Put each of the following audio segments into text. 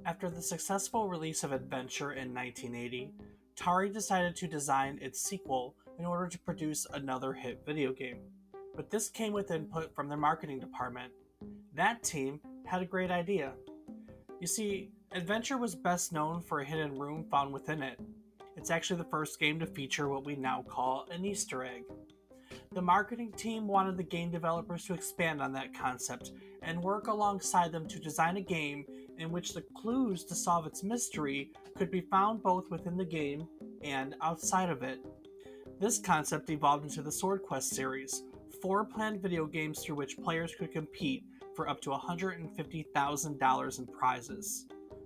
After the successful release of Adventure in 1980, Atari decided to design its sequel in order to produce another hit video game. But this came with input from their marketing department. That team had a great idea. You see, Adventure was best known for a hidden room found within it. It's actually the first game to feature what we now call an Easter egg. The marketing team wanted the game developers to expand on that concept and work alongside them to design a game in which the clues to solve its mystery could be found both within the game and outside of it. This concept evolved into the Swordquest series, four planned video games through which players could compete for up to $150,000 in prizes.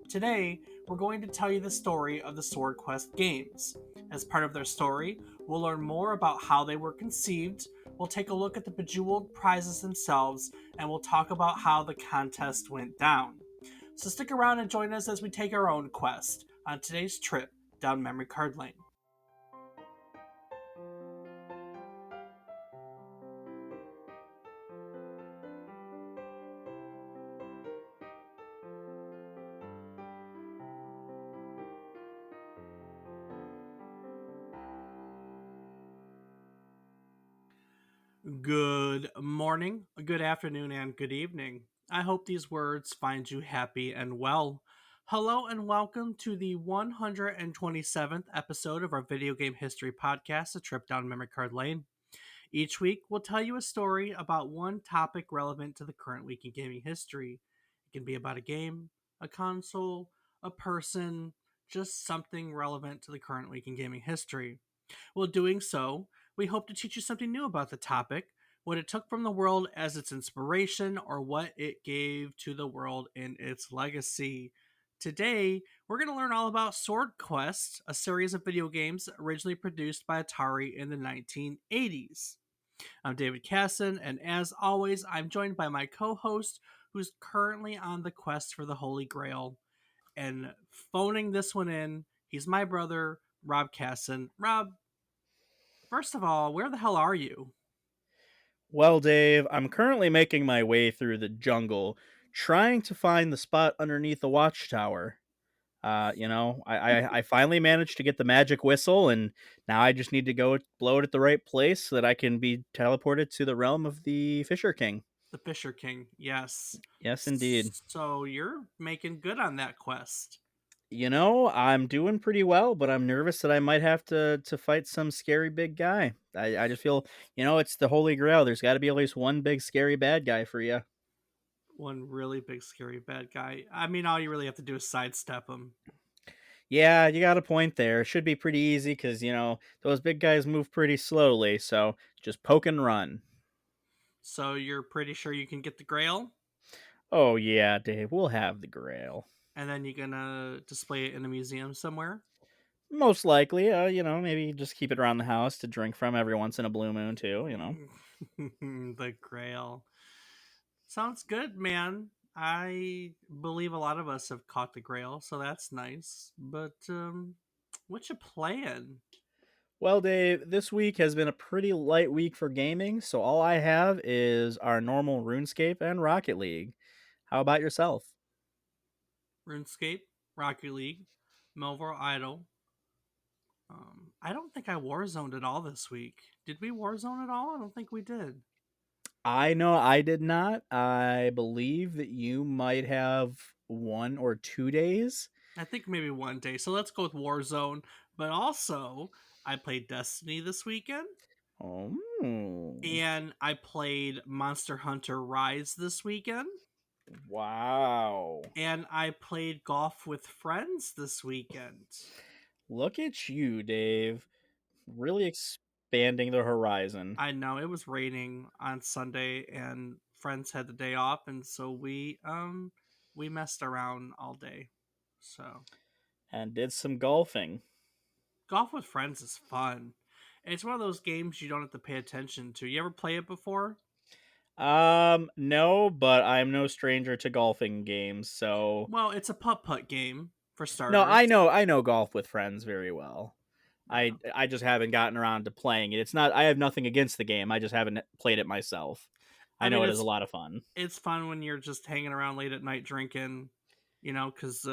Today, we're going to tell you the story of the Swordquest games. As part of their story, we'll learn more about how they were conceived, we'll take a look at the bejeweled prizes themselves, and we'll talk about how the contest went down. So stick around and join us as we take our own quest on today's trip down memory card lane. Good morning, good afternoon, and good evening. I hope these words find you happy and well. Hello and welcome to the 127th episode of our video game history podcast, A Trip Down Memory Card Lane. Each week, we'll tell you a story about one topic relevant to the current week in gaming history. It can be about a game, a console, a person, just something relevant to the current week in gaming history. While doing so, we hope to teach you something new about the topic, what it took from the world as its inspiration, or what it gave to the world in its legacy. Today, we're going to learn all about Swordquest, a series of video games originally produced by Atari in the 1980s. I'm David Casson, and as always, I'm joined by my co host, who's currently on the quest for the Holy Grail. And phoning this one in, he's my brother, Rob Casson. Rob, first of all, where the hell are you? Well, Dave, I'm currently making my way through the jungle, trying to find the spot underneath the watchtower. I finally managed to get the magic whistle, and now I just need to go blow it at the right place so that I can be teleported to the realm of the Fisher King. The Fisher King, yes. Yes, indeed. So you're making good on that quest. I'm doing pretty well, but I'm nervous that I might have to fight some scary big guy. I just feel, it's the Holy Grail. There's got to be at least one big scary bad guy for you. One really big, scary bad guy. I mean, all you really have to do is sidestep him. Yeah, you got a point there. Should be pretty easy because, those big guys move pretty slowly. So just poke and run. So you're pretty sure you can get the Grail, Oh, yeah, Dave, we'll have the Grail. and then you're gonna display it in a museum somewhere. Most likely, maybe just keep it around the house to drink from every once in a blue moon, too. The Grail. Sounds good, man. I believe a lot of us have caught the Grail, so that's nice. But what you playing? Well, Dave, this week has been a pretty light week for gaming. So all I have is our normal RuneScape and Rocket League. How about yourself? RuneScape, Rocket League, Melville Idol. I don't think I Warzoned at all this week. Did we Warzone at all? I don't think we did. I know I did not. I believe that you might have 1 or 2 days. I think maybe one day. So let's go with Warzone. But also, I played Destiny this weekend, Oh, and I played Monster Hunter Rise this weekend, wow. and I played golf with friends this weekend. Look at you, Dave. Really expanding the horizon. I know it was raining on Sunday, and friends had the day off, and so we messed around all day. So And did some golfing. golf with friends is fun. It's one of those games you don't have to pay attention to. You ever play it before? No, but I'm no stranger to golfing games, so Well, it's a putt-putt game for no, starters. I know golf with friends very well. Yeah. I just haven't gotten around to playing it. It's not I have nothing against the game. I just haven't played it myself. I I know mean, it is a lot of fun. it's fun when you're just hanging around late at night drinking, because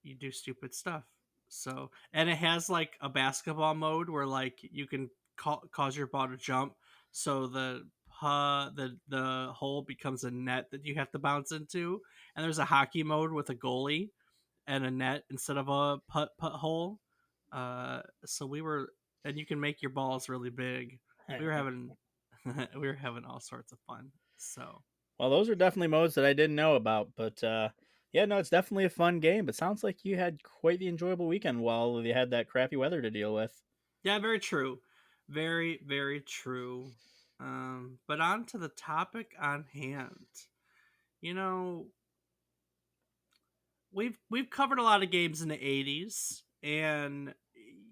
you do stupid stuff. So, and it has like a basketball mode where like you can cause your ball to jump, so the hole becomes a net that you have to bounce into. And there's a hockey mode with a goalie and a net instead of a putt hole. So we were, and you can make your balls really big. We were having we were having all sorts of fun. So Well, those are definitely modes that I didn't know about, but yeah, no, it's definitely a fun game. But sounds like you had quite the enjoyable weekend while you had that crappy weather to deal with. yeah, very true, very true. But on to the topic on hand. You know, we've covered a lot of games in the '80s, and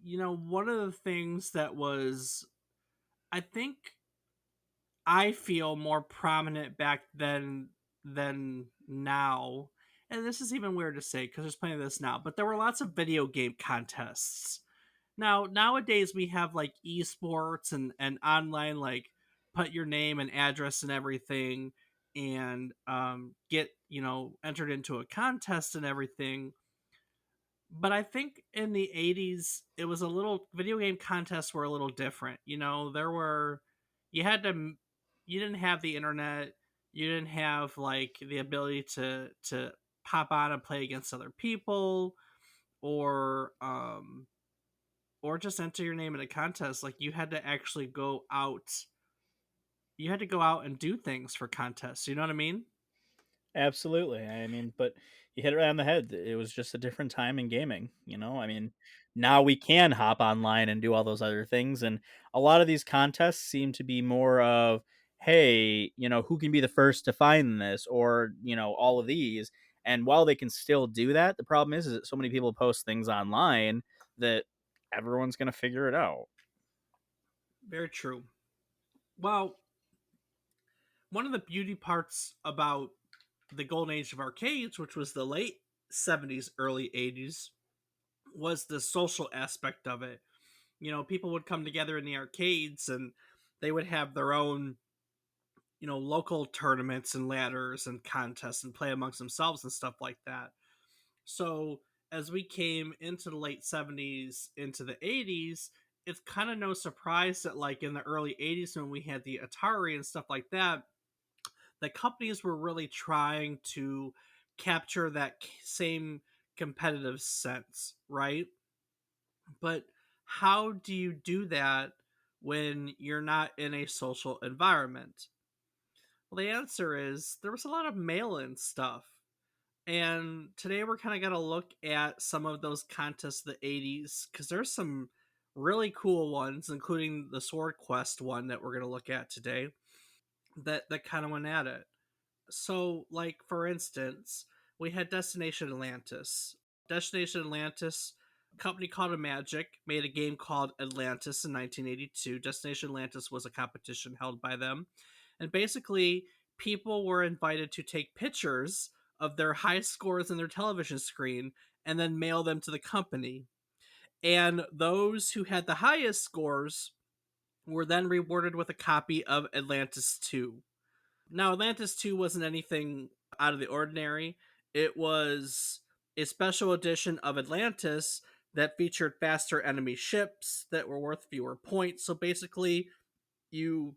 one of the things that was, I think, I feel more prominent back then than now. And this is even weird to say because there's plenty of this now, but there were lots of video game contests. Now, nowadays we have like esports and online, like put your name and address and everything, and get entered into a contest and everything. But I think in the '80s, it was a little, video game contests were a little different. There were, you had to, you didn't have the internet, you didn't have like the ability to pop on and play against other people, or or just enter your name in a contest. Like you had to actually go out, you had to go out and do things for contests. You know what I mean? Absolutely. I mean, but you hit it right on the head. It was just a different time in gaming, you know? I mean, now we can hop online and do all those other things. And a lot of these contests seem to be more of, hey, who can be the first to find this or, all of these. And while they can still do that, the problem is that so many people post things online that everyone's going to figure it out. Very true. Well, one of the beauty parts about the golden age of arcades, which was the late '70s, early '80s, was the social aspect of it. People would come together in the arcades and they would have their own, local tournaments and ladders and contests and play amongst themselves and stuff like that. So as we came into the late '70s, into the '80s, it's kind of no surprise that like in the early '80s when we had the Atari and stuff like that, the companies were really trying to capture that same competitive sense, right? But how do you do that when you're not in a social environment? Well, the answer is there was a lot of mail in stuff. And today we're kind of going to look at some of those contests of the '80s because there's some really cool ones, including the Swordquest one that we're going to look at today, that kind of went at it. So, like for instance, we had Destination Atlantis. Destination Atlantis, a company called Magic made a game called Atlantis in 1982. Destination Atlantis was a competition held by them, and basically, people were invited to take pictures of their high scores in their television screen and then mail them to the company. And those who had the highest scores were then rewarded with a copy of Atlantis 2. Now, Atlantis 2 wasn't anything out of the ordinary. It was a special edition of Atlantis that featured faster enemy ships that were worth fewer points. So basically, you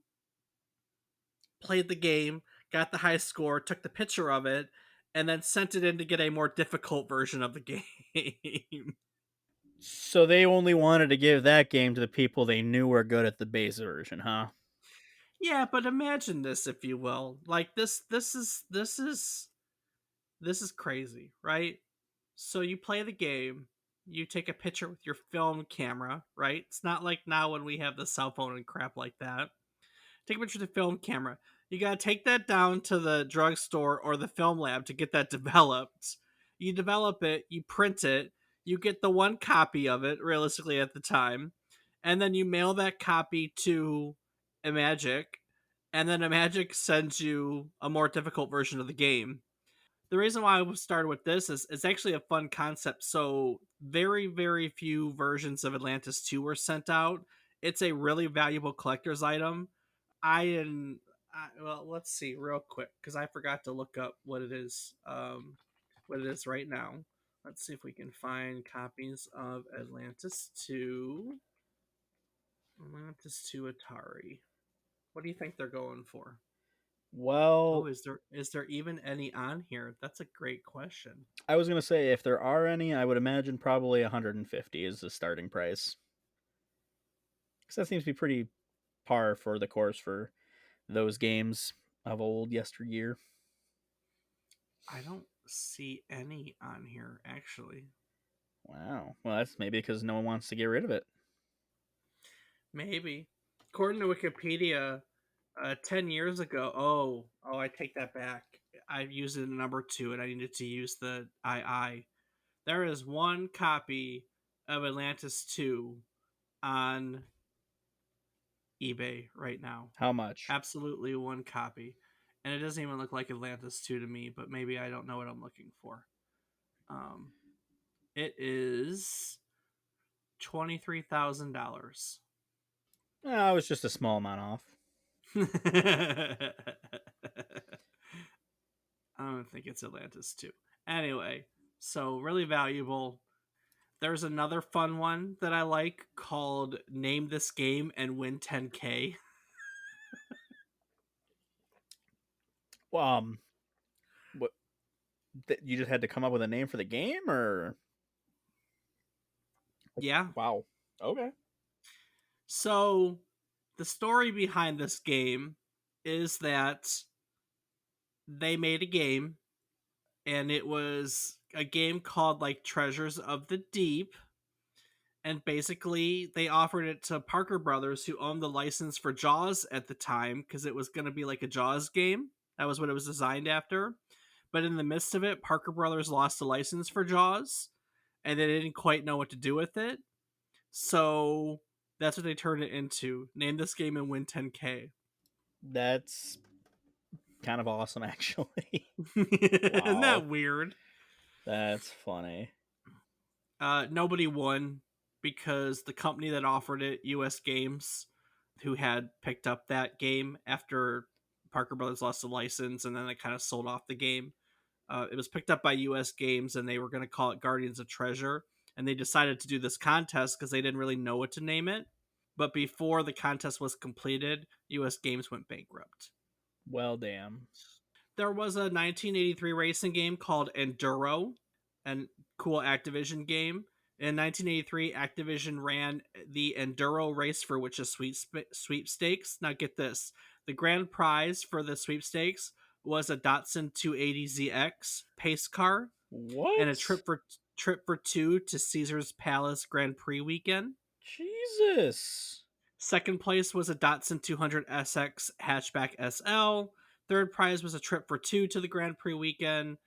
played the game, got the high score, took the picture of it, and then sent it in to get a more difficult version of the game. So they only wanted to give that game to the people they knew were good at the base version, huh? Yeah, but imagine this, if you will. Like this is crazy, right? So you play the game, you take a picture with your film camera, right? It's not like now when we have the cell phone and crap like that. Take a picture of the film camera. You gotta take that down to the drugstore or the film lab to get that developed. You develop it, you print it, you get the one copy of it, realistically at the time, and then you mail that copy to Imagic, and then Imagic sends you a more difficult version of the game. The reason why I started with this is it's actually a fun concept. So very few versions of Atlantis 2 were sent out. It's a really valuable collector's item. I well, let's see real quick because I forgot to look up what it is. What it is right now. Let's see if we can find copies of Atlantis 2 Atari. What do you think they're going for? Oh, Well, is there even any on here? That's a great question. I was gonna say if there are any, I would imagine probably 150 is the starting price. Because that seems to be pretty par for the course for those games of old yesteryear. I don't see any on here actually. Wow. Well, that's maybe because no one wants to get rid of it. Maybe. According to Wikipedia, 10 years ago. Oh, I take that back. I used the number two and I needed to use the II. There is one copy of Atlantis 2 on eBay right now. How much? Absolutely one copy. And it doesn't even look like Atlantis 2 to me, but maybe I don't know what I'm looking for. Um, it is $23,000. I was just a small amount off. I don't think it's Atlantis 2. Anyway, so really valuable. There's another fun one that I like called Name This Game and Win 10K. Um, what you just had to come up with a name for the game, or Yeah. wow, okay, So the story behind this game is that they made a game and it was a game called like Treasures of the Deep, and basically they offered it to Parker Brothers, who owned the license for Jaws at the time, because it was going to be like a Jaws game. That was what it was designed after. But in the midst of it, Parker Brothers lost the license for Jaws, and they didn't quite know what to do with it. So that's what they turned it into. Name this game and win 10K. that's kind of awesome, actually. Isn't Wow, that weird? that's funny. Nobody won because the company that offered it, US Games, who had picked up that game after Parker Brothers lost the license and then they kind of sold off the game. It was picked up by US Games and they were going to call it Guardians of Treasure. And they decided to do this contest because they didn't really know what to name it. But before the contest was completed, US Games went bankrupt. Well, damn. There was a 1983 racing game called Enduro, and cool Activision game. In 1983, Activision ran the Enduro race for which is sweepstakes. Now get this: the grand prize for the sweepstakes was a Datsun 280ZX pace car and a What? trip for two to Caesar's Palace Grand Prix weekend. Jesus. Second place was a Datsun 200SX hatchback SL. Third prize was a trip for two to the Grand Prix weekend.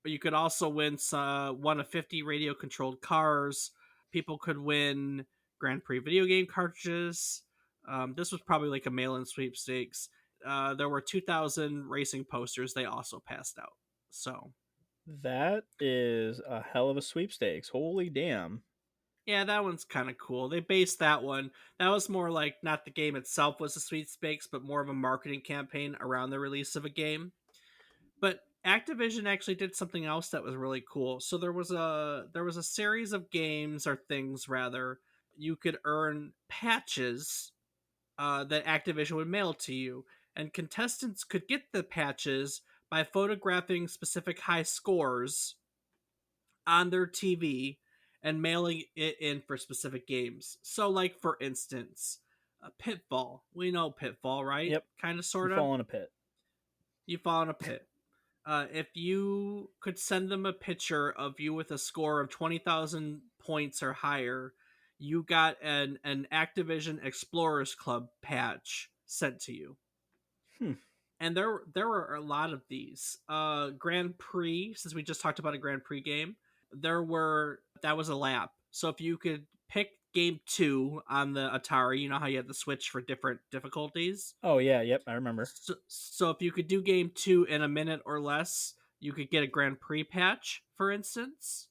You could also win one of 50 radio controlled cars. People could win Grand Prix video game cartridges. This was probably like a mail in sweepstakes. There were 2,000 racing posters. They also passed out. So, That is a hell of a sweepstakes. Holy damn. yeah, that one's kind of cool. They based that one. That was more like not the game itself was a sweepstakes, but more of a marketing campaign around the release of a game. But Activision actually did something else that was really cool. So there was a series of games or things rather you could earn patches that Activision would mail to you, and contestants could get the patches by photographing specific high scores on their TV and mailing it in for specific games. So, like for instance, Pitfall. We know Pitfall, right? Yep. Kind of, You sort of. fall in a pit. You fall in a pit. If you could send them a picture of you with a score of 20,000 points or higher, you got an Activision Explorers Club patch sent to you. Hmm. And there were a lot of these. Grand Prix, since we just talked about a Grand Prix game, that was a lap. So if you could pick game 2 on the Atari, you know how you had the switch for different difficulties. Oh yeah, yep, I remember. So if you could do game 2 in a minute or less, you could get a Grand Prix patch, for instance.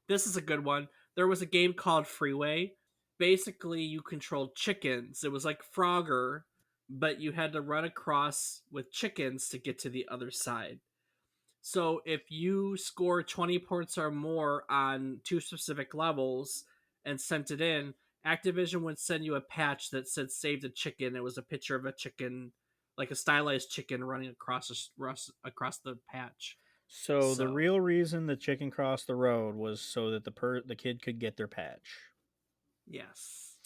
This is a good one. There was a game called Freeway. Basically, you controlled chickens. It was like Frogger, but you had to run across with chickens to get to the other side. So if you score 20 points or more on two specific levels and sent it in, Activision would send you a patch that said "Save the Chicken." It was a picture of a chicken, like a stylized chicken, running across the patch. So the So real reason the chicken crossed the road was so that the kid could get their patch. yes,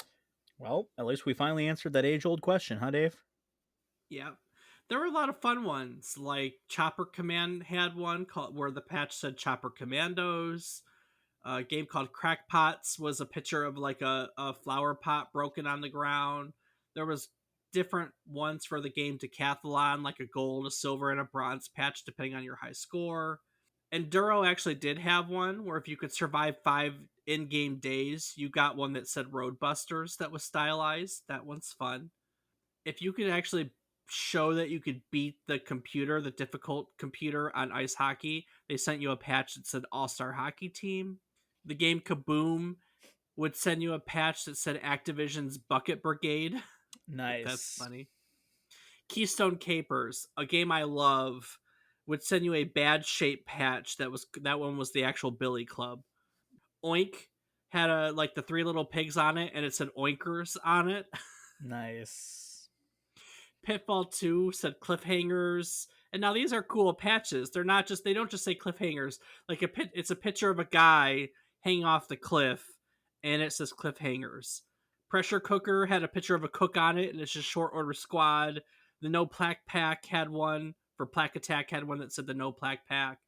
Well, at least we finally answered that age old question, huh, Dave? yeah. There were a lot of fun ones, like Chopper Command had one called where the patch said Chopper Commandos. A game called Crackpots was a picture of like a flower pot broken on the ground. There was different ones for the game Decathlon, like a gold, a silver, and a bronze patch, depending on your high score. Enduro actually did have one where if you could survive 5 in-game days, you got one that said Roadbusters that was stylized. That one's fun. If you could actually show that you could beat the computer, the difficult computer on ice hockey, they sent you a patch that said All Star Hockey Team. The game Kaboom would send you a patch that said Activision's Bucket Brigade. That's Nice. funny. Keystone Capers, a game I love, would send you a bad shape patch that one was the actual Billy Club. Oink had a like the three little pigs on it and it said Oinkers on it. Nice. Pitfall 2 said cliffhangers. And now these are cool patches. They don't just say cliffhangers. Like it's a picture of a guy hanging off the cliff and it says cliffhangers. Pressure Cooker had a picture of a cook on it and it's just short order squad. The No Plaque Pack had one for Plaque Attack had one that said the No Plaque Pack.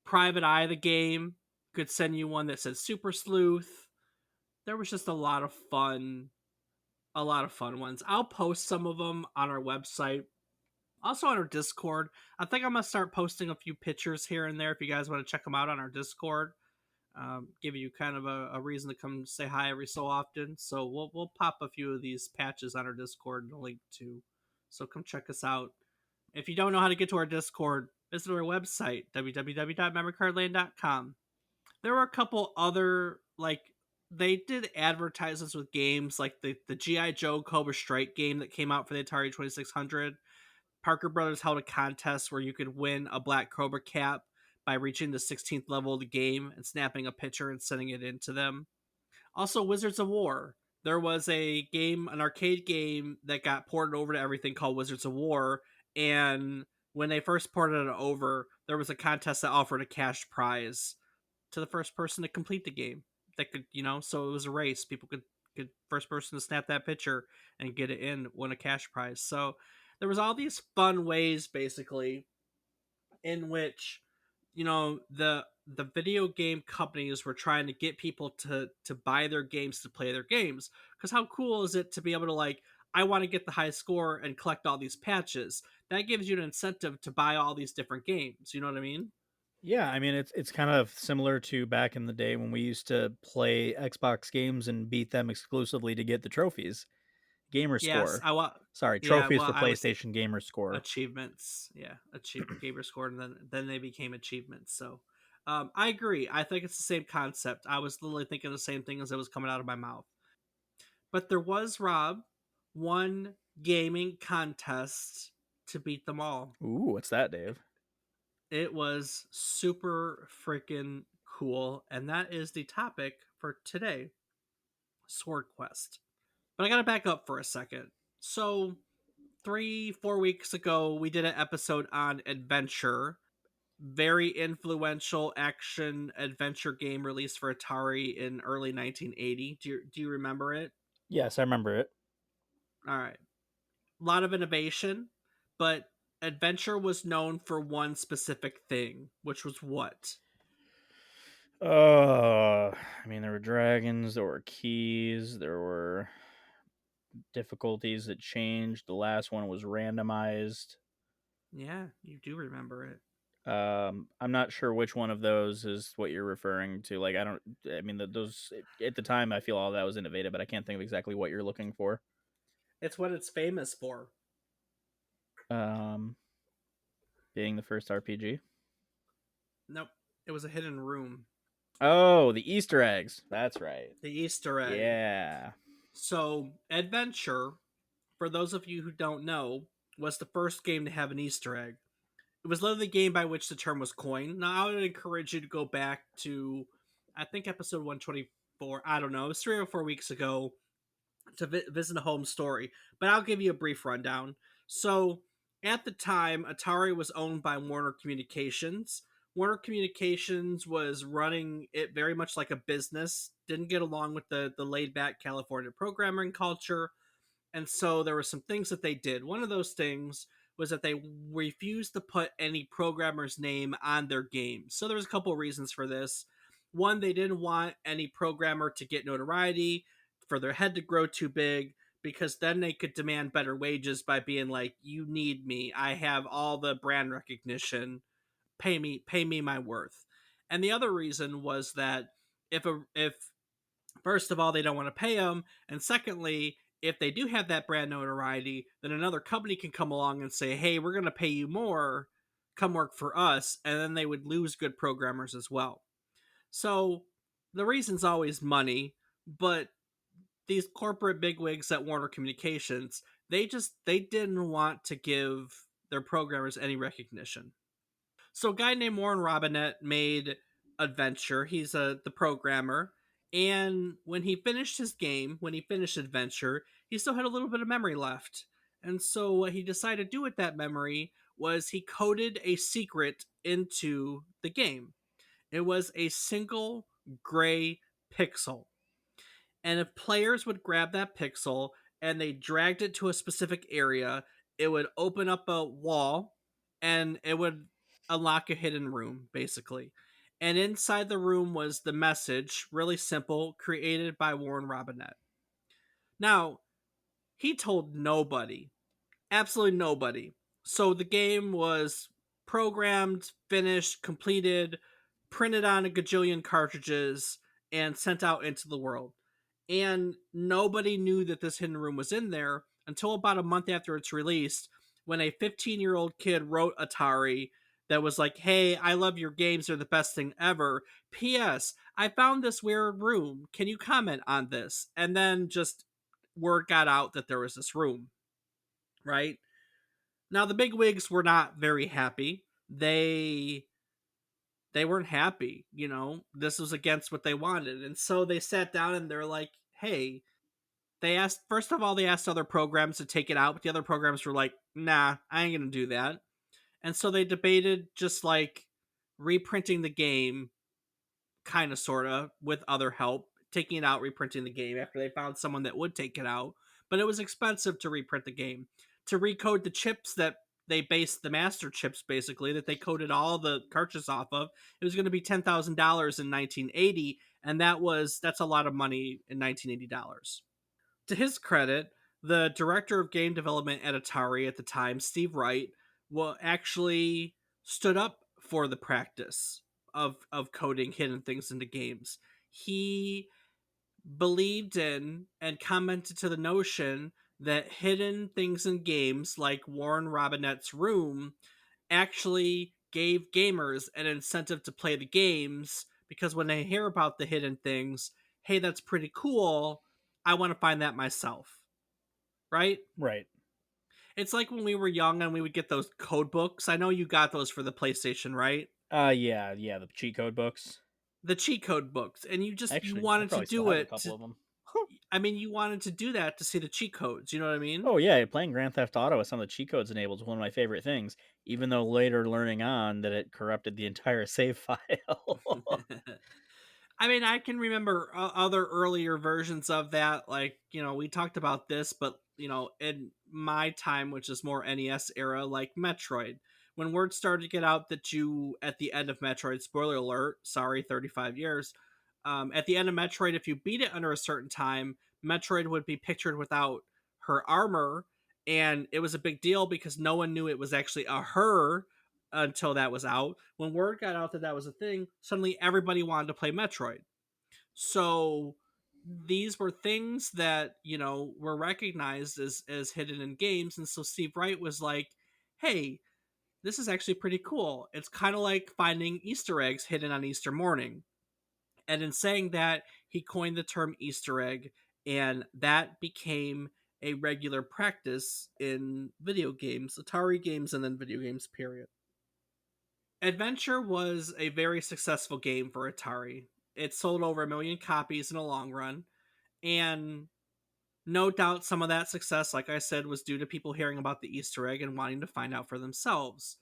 Private Eye the game could send you one that said Super Sleuth. There was just a lot of fun ones. I'll post some of them on our website. Also on our Discord. I think I'm gonna start posting a few pictures here and there if you guys want to check them out on our Discord. Give you kind of a reason to come say hi every so often. So we'll pop a few of these patches on our Discord and a link to. So come check us out. If you don't know how to get to our Discord, visit our website www.memorycardland.com. There were a couple other they did advertisements with games like the GI Joe Cobra Strike game that came out for the Atari 2600. Parker Brothers held a contest where you could win a Black Cobra cap by reaching the 16th level of the game and snapping a picture and sending it in to them. Also, Wizards of War. There was an arcade game that got ported over to everything called Wizards of War, and when they first ported it over, there was a contest that offered a cash prize to the first person to complete the game. That could, so it was a race. People could first person to snap that picture and get it in win a cash prize. So there was all these fun ways basically in which the video game companies were trying to get people to buy their games to play their games, because how cool is it to be able to like, I want to get the high score and collect all these patches. That gives you an incentive to buy all these different games, you know what I mean? Yeah, I mean it's kind of similar to back in the day when we used to play Xbox games and beat them exclusively to get the trophies. Gamer Yes, score. I want. Sorry, Yeah, trophies well, for I was PlayStation Gamer score. achievements. Yeah, achievement gamer score, and then they became achievements. So, I agree. I think it's the same concept. I was literally thinking the same thing as it was coming out of my mouth. But there was Rob one gaming contest to beat them all. Ooh, what's that, Dave? It was super freaking cool, and that is the topic for today: Sword Quest. But I gotta back up for a second. So 3-4 weeks ago we did an episode on adventure, very influential action adventure game released for Atari in early 1980. Do you remember it? Yes, I remember it. All right. A lot of innovation, but adventure was known for one specific thing, which was what? I mean, there were dragons, there were keys, there were difficulties that changed. The last one was randomized. Yeah, you do remember it. I'm not sure which one of those is what you're referring to. Like, I don't. I mean, those at the time, I feel all that was innovative, but I can't think of exactly what you're looking for. It's what it's famous for. Um, being the first RPG. Nope. It was a hidden room. Oh, the Easter eggs. That's right. The Easter egg. Yeah. So, adventure for those of you who don't know, was the first game to have an Easter egg. It was literally the game by which the term was coined. Now, I would encourage you to go back to, I think, episode 124. I don't know. It was 3 or 4 weeks ago to visit a home story, but I'll give you a brief rundown. So, at the time, Atari was owned by Warner Communications. Warner Communications was running it very much like a business, didn't get along with the laid back California programming culture, and so there were some things that they did. One of those things was that they refused to put any programmer's name on their games. So there was a couple of reasons for this. One, they didn't want any programmer to get notoriety, for their head to grow too big, because then they could demand better wages by being like, "You need me. I have all the brand recognition. Pay me my worth." And the other reason was that if first of all, they don't want to pay them, and secondly, if they do have that brand notoriety, then another company can come along and say, "Hey, we're going to pay you more. Come work for us," and then they would lose good programmers as well. So the reason's always money, but these corporate bigwigs at Warner Communications, they didn't want to give their programmers any recognition. So a guy named Warren Robinette made Adventure. He's the programmer. And when he finished his game, when he finished Adventure, he still had a little bit of memory left. And so what he decided to do with that memory was he coded a secret into the game. It was a single gray pixel. And if players would grab that pixel and they dragged it to a specific area, it would open up a wall and it would unlock a hidden room, basically. And inside the room was the message, really simple, created by Warren Robinette. Now, he told nobody, absolutely nobody. So the game was programmed, finished, completed, printed on a gajillion cartridges, and sent out into the world. And nobody knew that this hidden room was in there until about a month after it's released, when a 15-year-old kid wrote Atari that was like, "Hey, I love your games, they're the best thing ever. P.S. I found this weird room. Can you comment on this?" And then just word got out that there was this room, right? Now the big wigs were not very happy. They weren't happy, you know. This was against what they wanted. And so they sat down and they're like, "Hey," they asked, first of all, they asked other programs to take it out, but the other programs were like, "Nah, I ain't gonna do that." And so they debated just like reprinting the game, kind of, sort of, with other help, taking it out, reprinting the game after they found someone that would take it out. But it was expensive to reprint the game. To recode the chips that they based the master chips, basically, that they coded all the cartridges off of, it was going to be $10,000 in 1980, and that's a lot of money in 1980 dollars. To his credit, the director of game development at Atari at the time, Steve Wright, actually stood up for the practice of coding hidden things into games. He believed in and commented to the notion that hidden things in games like Warren Robinette's room actually gave gamers an incentive to play the games, because when they hear about the hidden things, "Hey, that's pretty cool. I want to find that myself." Right? Right. It's like when we were young and we would get those code books. I know you got those for the PlayStation, right? Yeah, the cheat code books. The cheat code books. And you Actually, I wanted to probably still do have a it couple of them. I mean, you wanted to do that to see the cheat codes, you know what I mean? Oh yeah, playing Grand Theft Auto with some of the cheat codes enabled is one of my favorite things. Even though later learning on that it corrupted the entire save file. I mean, I can remember other earlier versions of that. Like, we talked about this, but, in my time, which is more NES era, like Metroid, when word started to get out that at the end of Metroid, spoiler alert, sorry, 35 years, at the end of Metroid, if you beat it under a certain time, Metroid would be pictured without her armor. And it was a big deal because no one knew it was actually a her until that was out. When word got out that that was a thing, suddenly everybody wanted to play Metroid. So these were things that, were recognized as hidden in games. And so Steve Wright was like, "Hey, this is actually pretty cool. It's kind of like finding Easter eggs hidden on Easter morning." And in saying that, he coined the term Easter egg, and that became a regular practice in video games, Atari games, and then video games, period. Adventure was a very successful game for Atari. It sold over 1 million copies in the long run, and no doubt some of that success, like I said, was due to people hearing about the Easter egg and wanting to find out for themselves.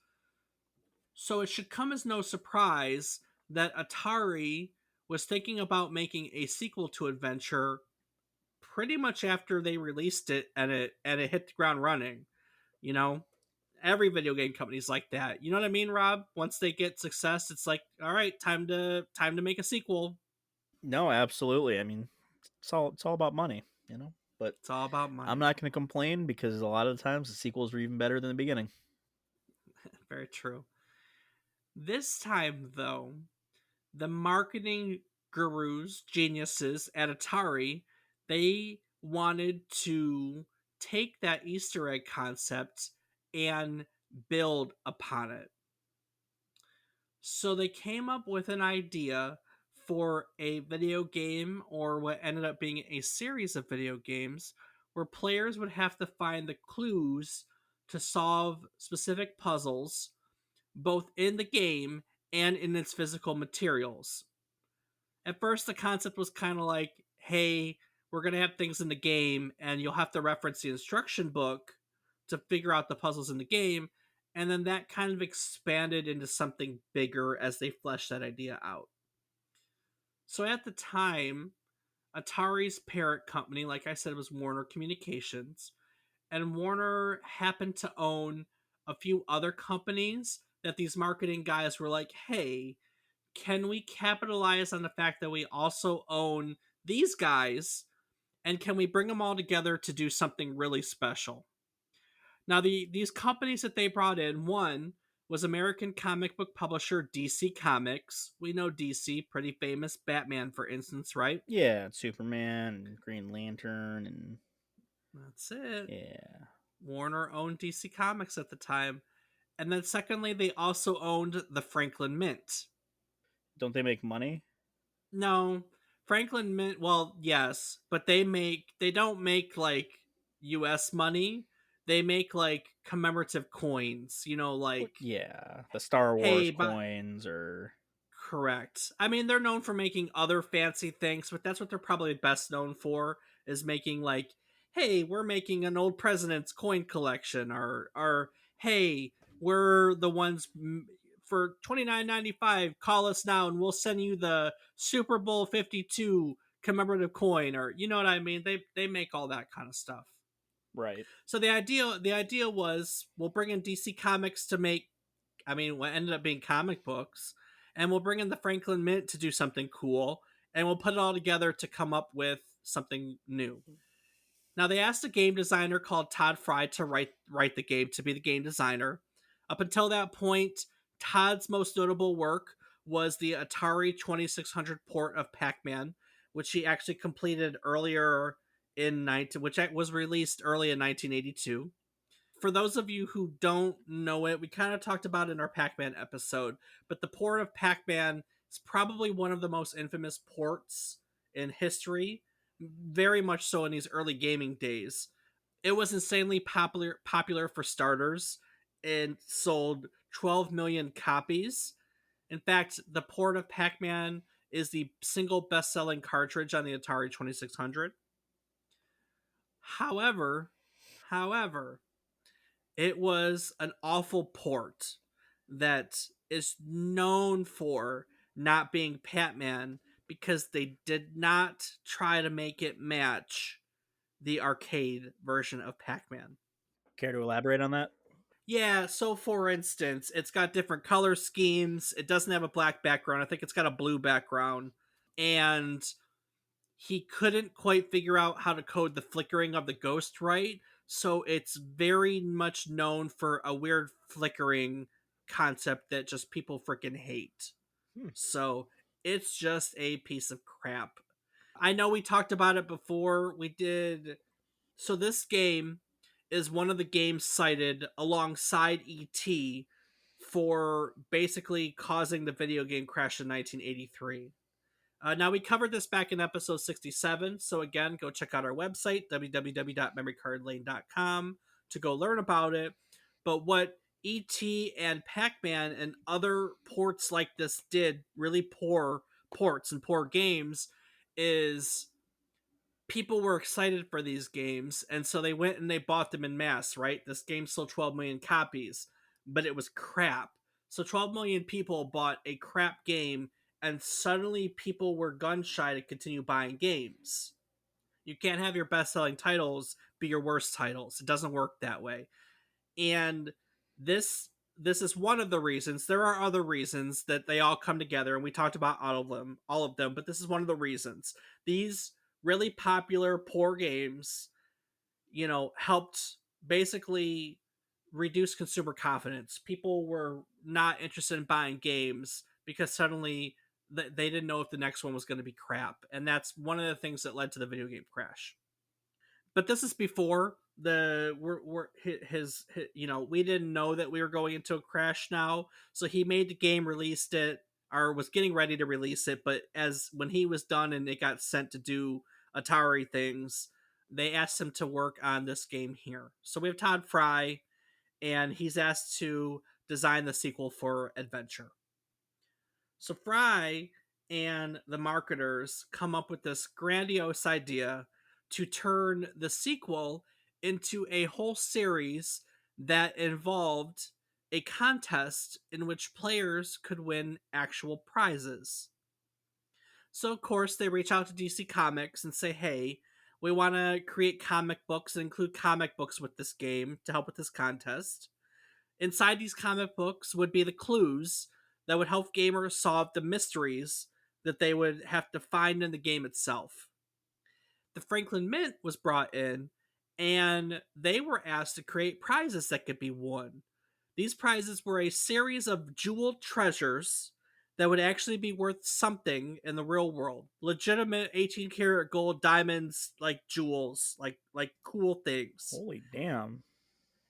So it should come as no surprise that Atari was thinking about making a sequel to Adventure pretty much after they released it, and it hit the ground running. You know, every video game company's like that. You know what I mean, Rob? Once they get success, it's like, all right, time to make a sequel. No, absolutely. I mean, it's all about money, you know. But It's all about I'm money. not going to complain because a lot of the times the sequels were even better than the beginning. Very true. This time, though, the marketing gurus, geniuses at Atari, they wanted to take that Easter egg concept and build upon it. So they came up with an idea for a video game, or what ended up being a series of video games, where players would have to find the clues to solve specific puzzles, both in the game and in its physical materials. At first, the concept was kind of like, hey, we're going to have things in the game, and you'll have to reference the instruction book to figure out the puzzles in the game. And then that kind of expanded into something bigger as they fleshed that idea out. So at the time, Atari's parent company, like I said, was Warner Communications, and Warner happened to own a few other companies that these marketing guys were like, hey, can we capitalize on the fact that we also own these guys, and can we bring them all together to do something really special? Now, these companies that they brought in, one was American comic book publisher DC Comics. We know DC, pretty famous, Batman, for instance, right? Yeah, Superman and Green Lantern and That's it. yeah. Warner owned DC Comics at the time. And then, secondly, they also owned the Franklin Mint. Don't they make money? No, Franklin Mint. Well, yes, but they don't make like U.S. money. They make like commemorative coins. Well, Like, yeah, the Star Wars hey, but coins or correct. I mean, they're known for making other fancy things, but that's what they're probably best known for, is making like, hey, we're making an old president's coin collection, or hey, we're the ones for 29.95. Call us now, and we'll send you the Super Bowl 52 commemorative coin, or you know what I mean. They make all that kind of stuff. right. So the idea was we'll bring in DC Comics to make, I mean, what ended up being comic books, and we'll bring in the Franklin Mint to do something cool, and we'll put it all together to come up with something new. Now they asked a game designer called Todd Fry to write the game, to be the game designer. Up until that point, Todd's most notable work was the Atari 2600 port of Pac-Man, which he actually completed earlier which was released early in 1982. For those of you who don't know it, we kind of talked about it in our Pac-Man episode, but the port of Pac-Man is probably one of the most infamous ports in history, very much so in these early gaming days. It was insanely popular for starters and sold 12 million copies. In fact, the port of Pac-Man is the single best-selling cartridge on the Atari 2600. However, however, it was an awful port that is known for not being Pac-Man because they did not try to make it match the arcade version of Pac-Man. Care to elaborate on that? Yeah, so for instance, it's got different color schemes. It doesn't have a black background. I think it's got a blue background. And he couldn't quite figure out how to code the flickering of the ghost right. So it's very much known for a weird flickering concept that just people freaking hate. Hmm. So it's just a piece of crap. I know we talked about it before. We did. So this game is one of the games cited alongside ET for basically causing the video game crash in 1983. Now, we covered this back in episode 67, so again, go check out our website, www.memorycardlane.com, to go learn about it. But what E.T. and Pac-Man and other ports like this did, really poor ports and poor games, is people were excited for these games, and so they went and they bought them in mass, right? This game sold 12 million copies, but it was crap. So 12 million people bought a crap game, and suddenly people were gun shy to continue buying games. You can't have your best selling titles be your worst titles. It doesn't work that way. And this is one of the reasons. There are other reasons that they all come together, and we talked about all of them, but this is one of the reasons. These really popular poor games, helped basically reduce consumer confidence. People were not interested in buying games because suddenly they didn't know if the next one was going to be crap, and that's one of the things that led to the video game crash. But this is before we're his we didn't know that we were going into a crash now, so he made the game, released it, or was getting ready to release it, but as when he was done and it got sent to do Atari things, they asked him to work on this game here. So we have Todd Fry, and he's asked to design the sequel for Adventure. So Fry and the marketers come up with this grandiose idea to turn the sequel into a whole series that involved a contest in which players could win actual prizes. So, of course, they reach out to DC Comics and say, hey, we want to create comic books and include comic books with this game to help with this contest. Inside these comic books would be the clues that would help gamers solve the mysteries that they would have to find in the game itself. The Franklin Mint was brought in, and they were asked to create prizes that could be won. These prizes were a series of jeweled treasures that would actually be worth something in the real world. Legitimate 18 karat gold diamonds, like jewels, like cool things. Holy damn.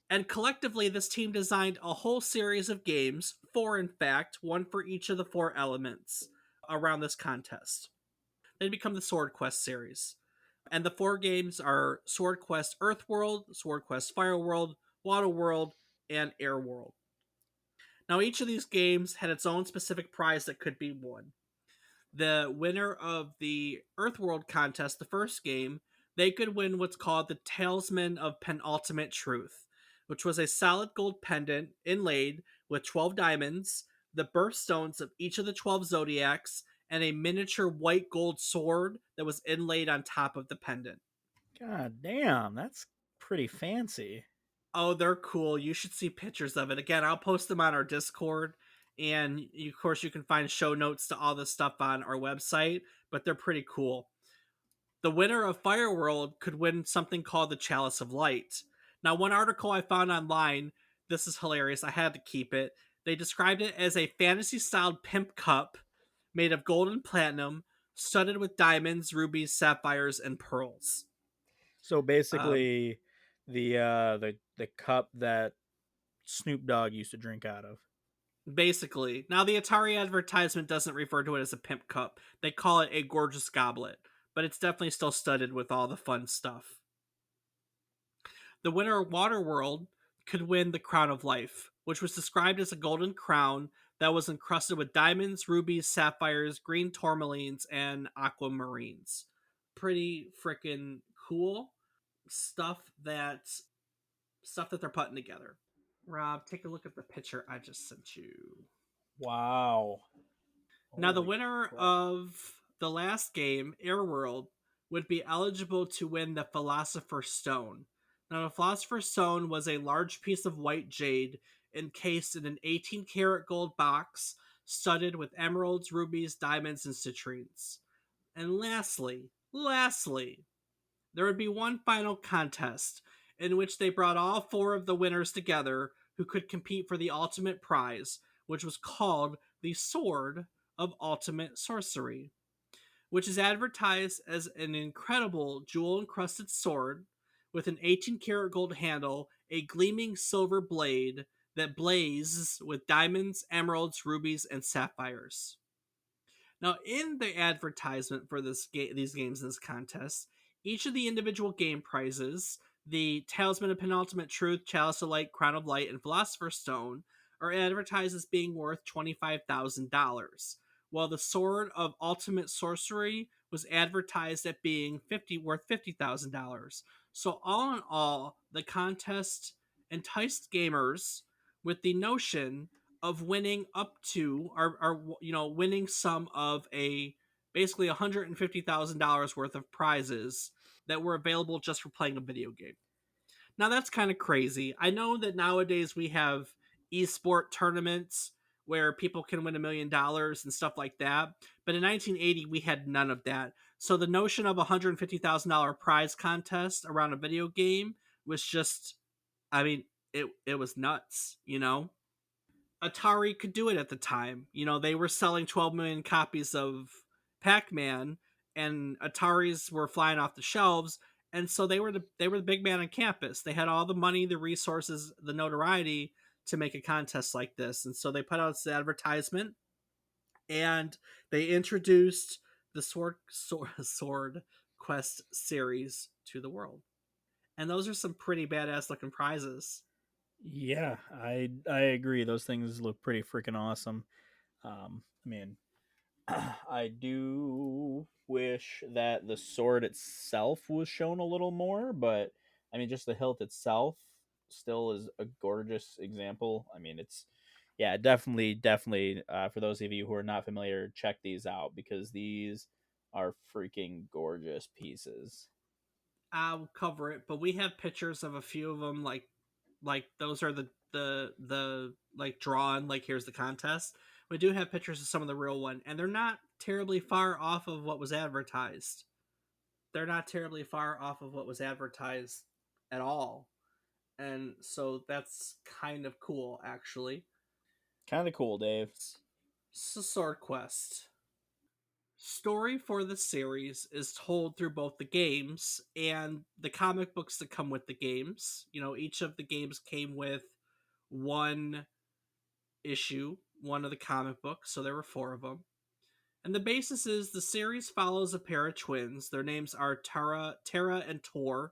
And collectively, this team designed a whole series of games, four in fact, one for each of the four elements around this contest. They become the Swordquest series. And the four games are Swordquest Earthworld, Swordquest Fireworld, Waterworld, and Airworld. Now, each of these games had its own specific prize that could be won. The winner of the Earthworld contest, the first game, they could win what's called the Talisman of Penultimate Truth, which was a solid gold pendant inlaid with 12 diamonds, the birthstones of each of the 12 zodiacs, and a miniature white gold sword that was inlaid on top of the pendant. God damn, that's pretty fancy. Oh, they're cool. You should see pictures of it. Again, I'll post them on our Discord, and of course, you can find show notes to all this stuff on our website, but they're pretty cool. The winner of Fireworld could win something called the Chalice of Light. Now, one article I found online, this is hilarious, I had to keep it. They described it as a fantasy styled pimp cup made of gold and platinum, studded with diamonds, rubies, sapphires, and pearls. So Um, basically, the cup that Snoop Dogg used to drink out of. Basically. Now, the Atari advertisement doesn't refer to it as a pimp cup, they call it a gorgeous goblet, but it's definitely still studded with all the fun stuff. The winner of Waterworld could win the Crown of Life, which was described as a golden crown that was encrusted with diamonds, rubies, sapphires, green tourmalines, and aquamarines. Pretty freaking cool stuff that they're putting together. Rob, take a look at the picture I just sent you. Wow. Now, the Holy winner crap. of the last game, Airworld, would be eligible to win the Philosopher Stone. Now, the Philosopher's Stone was a large piece of white jade encased in an 18 karat gold box studded with emeralds, rubies, diamonds, and citrines. And lastly, there would be one final contest in which they brought all four of the winners together who could compete for the ultimate prize, which was called the Sword of Ultimate Sorcery, which is advertised as an incredible jewel encrusted sword with an 18 karat gold handle, a gleaming silver blade that blazes with diamonds, emeralds, rubies, and sapphires. Now, in the advertisement for these games in this contest, each of the individual game prizes, the Talisman of Penultimate Truth, Chalice of Light, Crown of Light, and Philosopher's Stone, are advertised as being worth $25,000, while the Sword of Ultimate Sorcery was advertised at being worth $50,000. So, all in all, the contest enticed gamers with the notion of winning up to or winning some of a basically $150,000 worth of prizes that were available just for playing a video game. Now that's kind of crazy. I know that nowadays we have esport tournaments where people can win $1 million and stuff like that, but in 1980 we had none of that. So the notion of a $150,000 prize contest around a video game was just, I mean, it was nuts, you know. Atari could do it at the time. You know, they were selling 12 million copies of Pac-Man, and Ataris were flying off the shelves, and so they were the big man on campus. They had all the money, the resources, the notoriety to make a contest like this, and so they put out this advertisement, and they introduced the Sword Quest series to the world. And those are some pretty badass looking prizes. Yeah, I agree. Those things look pretty freaking awesome. I mean, I do wish that the sword itself was shown a little more, but I mean, just the hilt itself still is a gorgeous example. I mean, it's yeah, definitely. For those of you who are not familiar, check these out because these are freaking gorgeous pieces. I'll cover it, but we have pictures of a few of them. Like those are the like drawn. Like here's the contest. We do have pictures of some of the real one, and they're not terribly far off of what was advertised. They're not terribly far off of what was advertised at all, and so that's kind of cool, actually. Kind of cool, Dave. So Sword Quest. Story for the series is told through both the games and the comic books that come with the games. You know, each of the games came with one issue, one of the comic books, so there were four of them. And the basis is the series follows a pair of twins. Their names are Tara and Tor,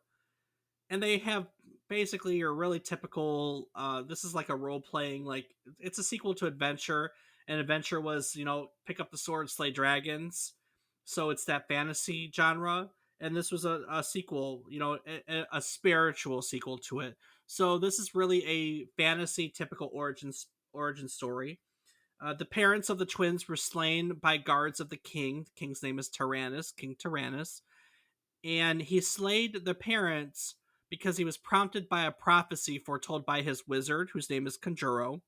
and they have basically your really typical this is like a role playing, like it's a sequel to Adventure, and Adventure was, you know, pick up the sword, slay dragons, so it's that fantasy genre, and this was a sequel, you know, a spiritual sequel to it. So this is really a fantasy typical origin story. The parents of the twins were slain by guards of the king. The king's name is Tyrannus, King Tyrannus, and he slayed the parents because he was prompted by a prophecy foretold by his wizard, whose name is Conjuro.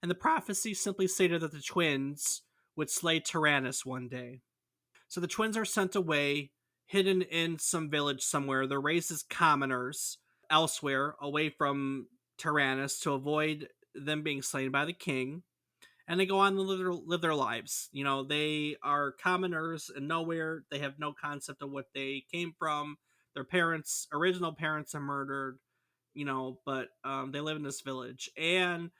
And the prophecy simply stated that the twins would slay Tyrannus one day. So the twins are sent away, hidden in some village somewhere. They're raised as commoners elsewhere, away from Tyrannus, to avoid them being slain by the king, and they go on to live their lives. You know, they are commoners and nowhere. They have no concept of what they came from. Their parents, original parents, are murdered. You know, but they live in this village, and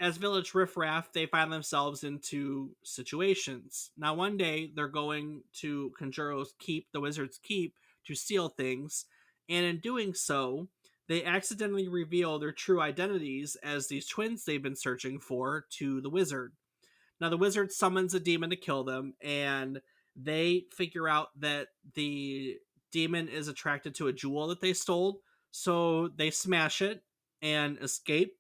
as village riffraff, they find themselves into situations. Now, one day they're going to Conjuro's keep, the wizard's keep, to steal things, and in doing so, they accidentally reveal their true identities as these twins they've been searching for to the wizard. Now, the wizard summons a demon to kill them, and they figure out that the demon is attracted to a jewel that they stole, so they smash it and escape,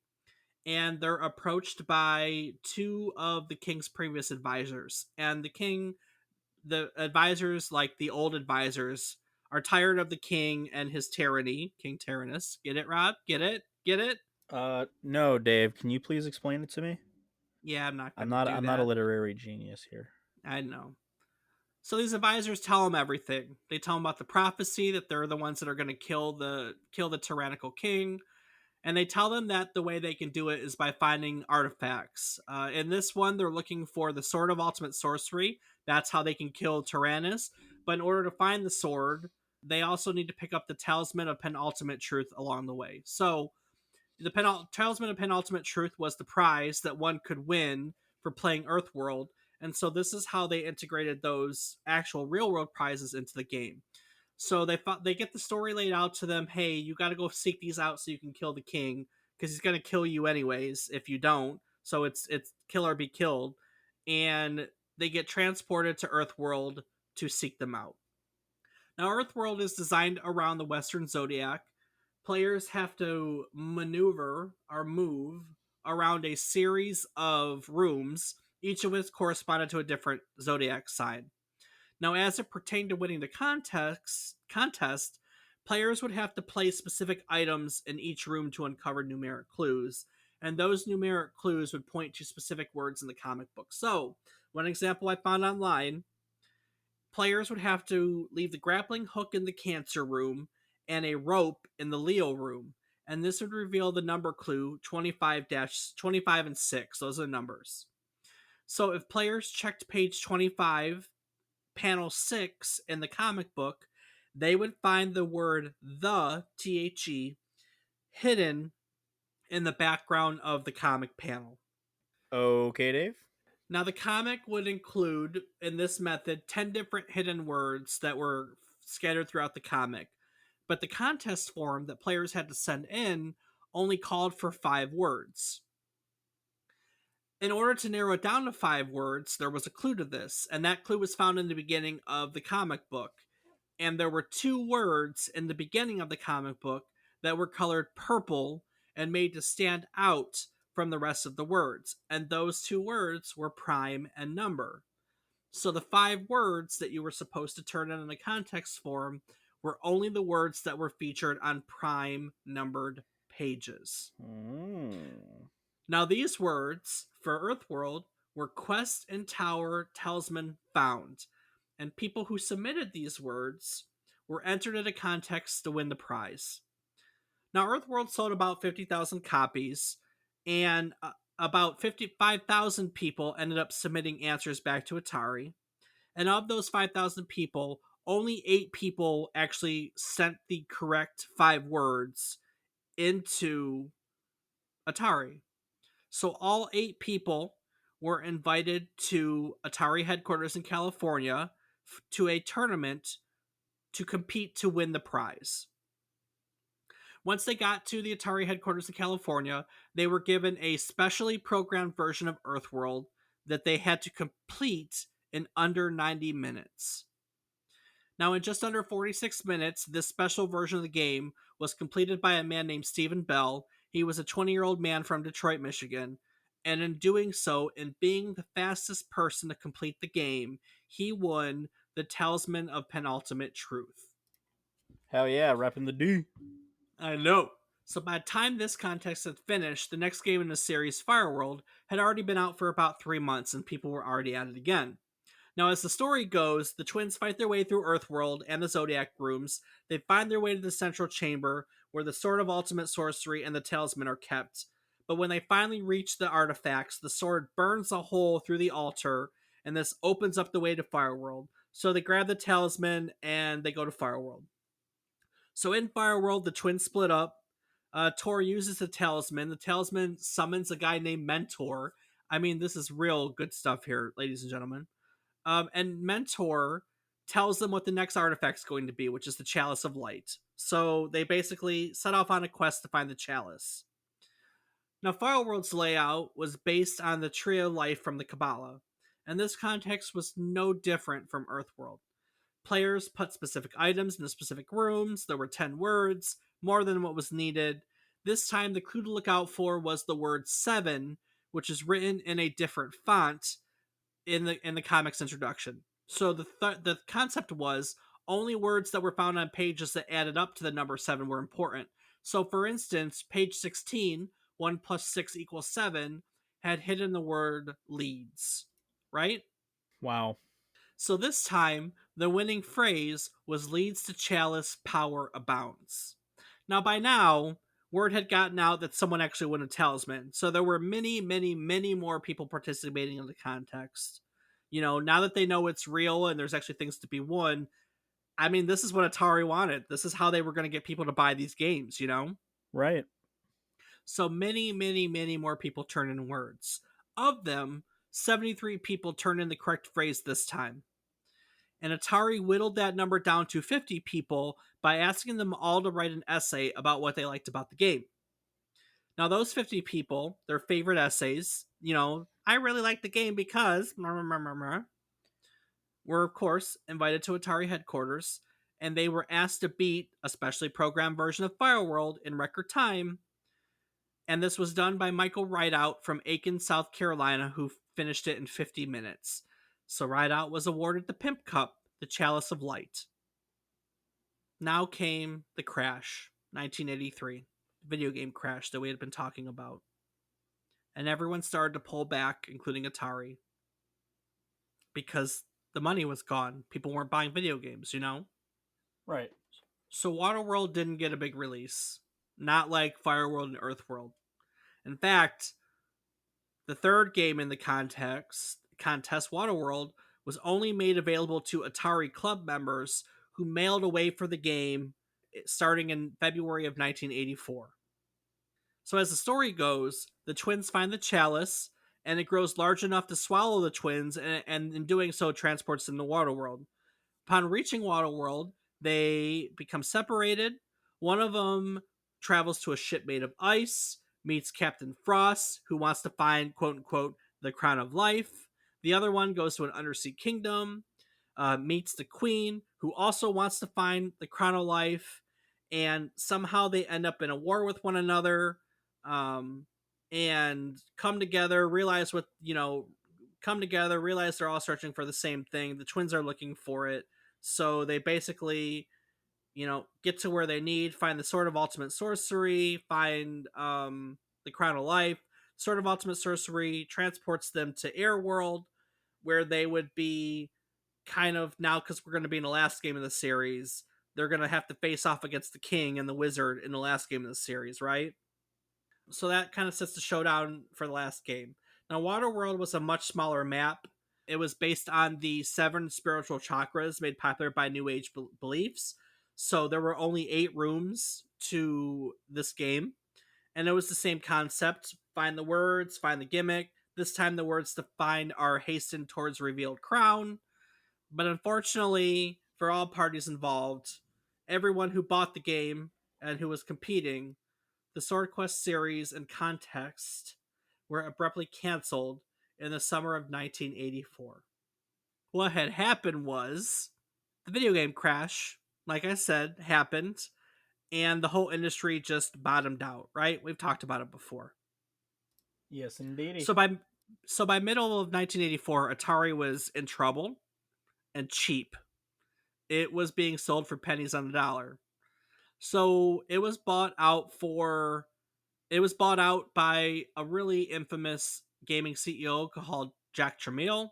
and they're approached by two of the king's previous advisors. And the advisors, like the old advisors, are tired of the king and his tyranny, King Tyrannus. Get it, Rob? Get it? Get it? No, Dave. Can you please explain it to me? Yeah, I'm not I'm going to not. do I'm not a that. literary genius here. I know. So these advisors tell him everything. They tell him about the prophecy that they're the ones that are going to kill the tyrannical king, and they tell them that the way they can do it is by finding artifacts. In this one, they're looking for the Sword of Ultimate Sorcery. That's how they can kill Tyrannus. But in order to find the sword, they also need to pick up the Talisman of Penultimate Truth along the way. So the Talisman of Penultimate Truth was the prize that one could win for playing Earthworld. And so this is how they integrated those actual real world prizes into the game. So they get the story laid out to them. Hey, you got to go seek these out so you can kill the king because he's gonna kill you anyways if you don't. So it's kill or be killed, and they get transported to Earthworld to seek them out. Now, Earthworld is designed around the Western Zodiac. Players have to maneuver or move around a series of rooms, each of which corresponded to a different zodiac sign. Now, as it pertained to winning the contest, players would have to place specific items in each room to uncover numeric clues, and those numeric clues would point to specific words in the comic book. So, one example I found online, players would have to leave the grappling hook in the Cancer room and a rope in the Leo room, and this would reveal the number clue 25 and 6. Those are the numbers. So, if players checked page 25 panel 6 in the comic book, they would find the word the hidden in the background of the comic panel. Okay, Dave. Now, the comic would include, in this method, 10 different hidden words that were scattered throughout the comic. But the contest form that players had to send in only called for 5 words. In order to narrow it down to 5 words, there was a clue to this, and that clue was found in the beginning of the comic book. And there were 2 words in the beginning of the comic book that were colored purple and made to stand out from the rest of the words. And those 2 words were prime and number. So the 5 words that you were supposed to turn in the context form were only the words that were featured on prime numbered pages. Mm. Now, these words for Earthworld were quest and tower talisman found, and people who submitted these words were entered in a contest to win the prize. Now, Earthworld sold about 50,000 copies, and about 55,000 people ended up submitting answers back to Atari. And of those 5,000 people, only 8 people actually sent the correct 5 words into Atari. So all 8 people were invited to Atari headquarters in California to a tournament to compete to win the prize. Once they got to the Atari headquarters in California, they were given a specially programmed version of Earthworld that they had to complete in under 90 minutes. Now, in just under 46 minutes, this special version of the game was completed by a man named Stephen Bell. He was a 20-year-old man from Detroit, Michigan. And in doing so, and being the fastest person to complete the game, he won the Talisman of Penultimate Truth. Hell yeah, repping the D. I know. So by the time this contest had finished, the next game in the series, Fireworld, had already been out for about 3 months and people were already at it again. Now, as the story goes, the twins fight their way through Earthworld and the Zodiac rooms. They find their way to the central chamber, where the Sword of Ultimate Sorcery and the Talisman are kept. But when they finally reach the artifacts, the sword burns a hole through the altar, and this opens up the way to Fireworld. So they grab the Talisman and they go to Fireworld. So in Fireworld, the twins split up. Tor uses the Talisman. The Talisman summons a guy named Mentor. I mean, this is real good stuff here, ladies and gentlemen. And Mentor tells them what the next artifact's going to be, which is the Chalice of Light. So they basically set off on a quest to find the Chalice. Now, Fireworld's layout was based on the Tree of Life from the Kabbalah, and this context was no different from Earthworld. Players put specific items in the specific rooms. There were 10 words, more than what was needed. This time, the clue to look out for was the word 7, which is written in a different font in the comics introduction. So the concept was only words that were found on pages that added up to the number 7 were important. So for instance, page 16, 1 plus 6 equals 7, had hidden the word leads, right? Wow. So this time, the winning phrase was leads to chalice, power abounds. Now, by now, word had gotten out that someone actually won a talisman. So there were many, many, many more people participating in the contest. You know, now that they know it's real and there's actually things to be won, I mean, this is what Atari wanted. This is how they were going to get people to buy these games, you know? Right. So many, many, many more people turn in words. Of them, 73 people turned in the correct phrase this time. And Atari whittled that number down to 50 people by asking them all to write an essay about what they liked about the game. Now, those 50 people, their favorite essays, I really like the game because, were of course invited to Atari headquarters, and they were asked to beat a specially programmed version of Fireworld in record time. And this was done by Michael Rideout from Aiken, South Carolina, who finished it in 50 minutes. So Rideout was awarded the Pimp Cup, the Chalice of Light. Now came the crash, 1983, video game crash that we had been talking about. And everyone started to pull back, including Atari, because the money was gone. People weren't buying video games. Right. So Waterworld didn't get a big release, not like Fireworld and Earthworld. In fact, the third game in the contest, Waterworld, was only made available to Atari Club members who mailed away for the game starting in February of 1984. So, as the story goes, the twins find the chalice, and it grows large enough to swallow the twins, and in doing so, transports them to Waterworld. Upon reaching Waterworld, they become separated. One of them travels to a ship made of ice, meets Captain Frost, who wants to find, quote unquote, the crown of life. The other one goes to an undersea kingdom, meets the queen, who also wants to find the crown of life, and somehow they end up in a war with one another, um, and come together, realize they're all searching for the same thing. The twins are looking for it. So they basically, get to where they need, find the Sword of Ultimate Sorcery, find the Crown of Life. Sword of Ultimate Sorcery transports them to Airworld, where they would be kind of now, because we're going to be in the last game of the series, they're going to have to face off against the king and the wizard in the last game of the series, right? So that kind of sets the showdown for the last game. Now, Waterworld was a much smaller map. It was based on the seven spiritual chakras made popular by New Age beliefs. So there were only 8 rooms to this game. And it was the same concept: find the words, find the gimmick. This time, the words to find are hasten towards revealed crown. But unfortunately, for all parties involved, everyone who bought the game and who was competing, the Swordquest series and context were abruptly canceled in the summer of 1984. What had happened was the video game crash, like I said, happened, and the whole industry just bottomed out, right? We've talked about it before. Yes, indeedy. So by middle of 1984, Atari was in trouble and cheap. It was being sold for pennies on the dollar. So it was bought out by a really infamous gaming CEO called Jack Tramiel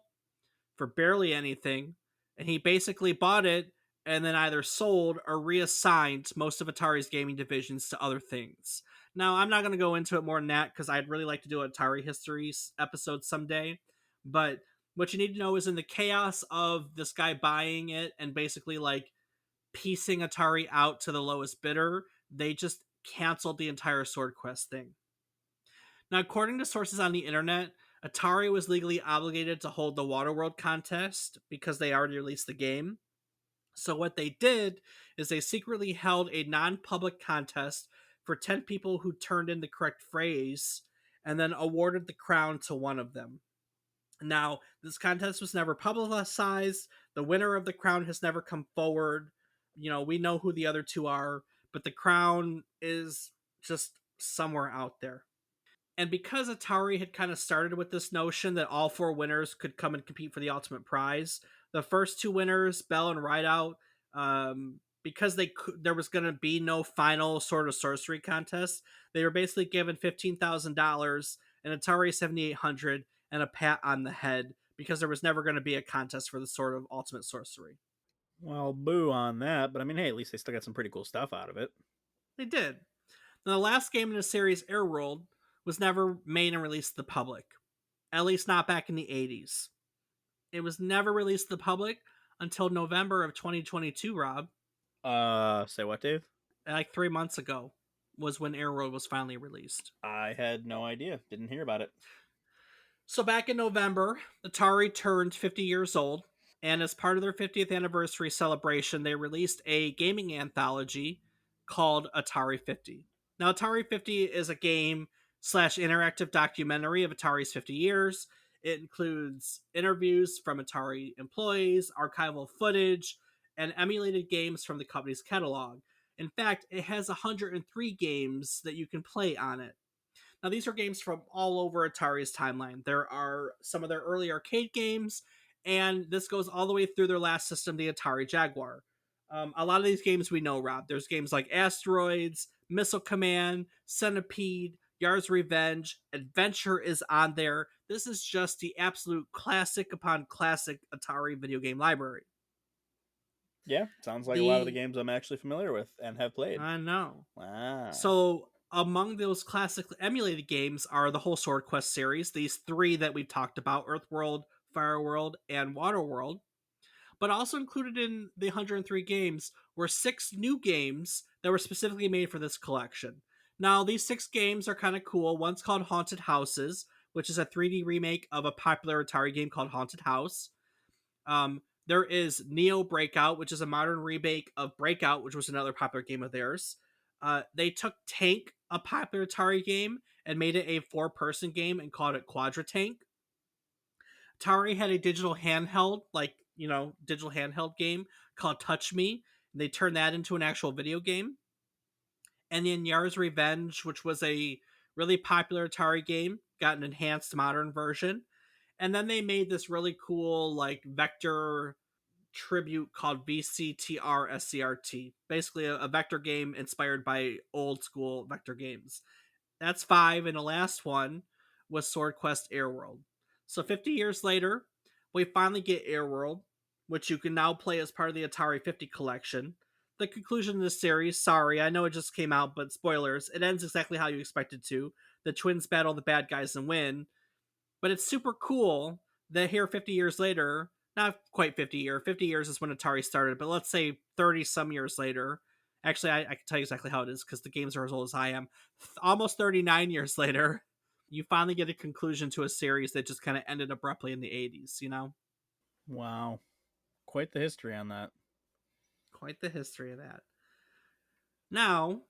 for barely anything, and he basically bought it and then either sold or reassigned most of Atari's gaming divisions to other things. Now, I'm not going to go into it more than that because I'd really like to do an Atari history episode someday, but what you need to know is in the chaos of this guy buying it and basically like piecing Atari out to the lowest bidder, they just canceled the entire Swordquest thing. Now, according to sources on the internet, Atari was legally obligated to hold the Waterworld contest because they already released the game. So, what they did is they secretly held a non public contest for 10 people who turned in the correct phrase and then awarded the crown to one of them. Now, this contest was never publicized. The winner of the crown has never come forward. We know who the other two are, but the crown is just somewhere out there. And because Atari had kind of started with this notion that all 4 winners could come and compete for the ultimate prize, the first 2 winners, Bell and Rideout, because there was going to be no final Sword of Sorcery contest, they were basically given $15,000, an Atari 7800, and a pat on the head because there was never going to be a contest for the Sword of Ultimate Sorcery. Well, boo on that, but I mean, hey, at least they still got some pretty cool stuff out of it. They did. Now, the last game in the series, Airworld, was never made and released to the public, at least not back in the 80s. It was never released to the public until November of 2022, Rob. Say what, Dave? Like 3 months ago was when Airworld was finally released. I had no idea. Didn't hear about it. So back in November, Atari turned 50 years old, and as part of their 50th anniversary celebration, they released a gaming anthology called Atari 50. Now, Atari 50 is a game slash interactive documentary of Atari's 50 years. It includes interviews from Atari employees, archival footage, and emulated games from the company's catalog. In fact, it has 103 games that you can play on it. Now, these are games from all over Atari's timeline. There are some of their early arcade games, and this goes all the way through their last system, the Atari Jaguar. A lot of these games we know, Rob. There's games like Asteroids, Missile Command, Centipede, Yar's Revenge, Adventure is on there. This is just the absolute classic upon classic Atari video game library. Yeah, sounds like a lot of the The games I'm actually familiar with and have played. I know. Wow. So among those classic emulated games are the whole Swordquest series, these three that we've talked about, Earthworld, Fireworld, and Waterworld. But also included in the 103 games were six new games that were specifically made for this collection. Now, these six games are kind of cool. One's called Haunted Houses, which is a 3D remake of a popular Atari game called Haunted House. There is Neo Breakout, which is a modern remake of Breakout, which was another popular game of theirs. They took Tank, a popular Atari game, and made it a four-person game and called it Quadra Tank. Atari had a digital handheld, digital handheld game called Touch Me. And they turned that into an actual video game. And then Yar's Revenge, which was a really popular Atari game, got an enhanced modern version. And then they made this really cool, like, vector tribute called VCTR SCRT. Basically, a vector game inspired by old school vector games. That's five, and the last one was Swordquest Airworld. So 50 years later, we finally get Airworld, which you can now play as part of the Atari 50 collection. The conclusion of this series, sorry, I know it just came out, but spoilers, it ends exactly how you expected to. The twins battle the bad guys and win, but it's super cool that here 50 years later, not quite 50 years is when Atari started, but let's say 30 some years later. Actually, I can tell you exactly how it is because the games are as old as I am. Almost 39 years later, you finally get a conclusion to a series that just kind of ended abruptly in the 80s, you know? Wow. Quite the history on that. Quite the history of that. Now,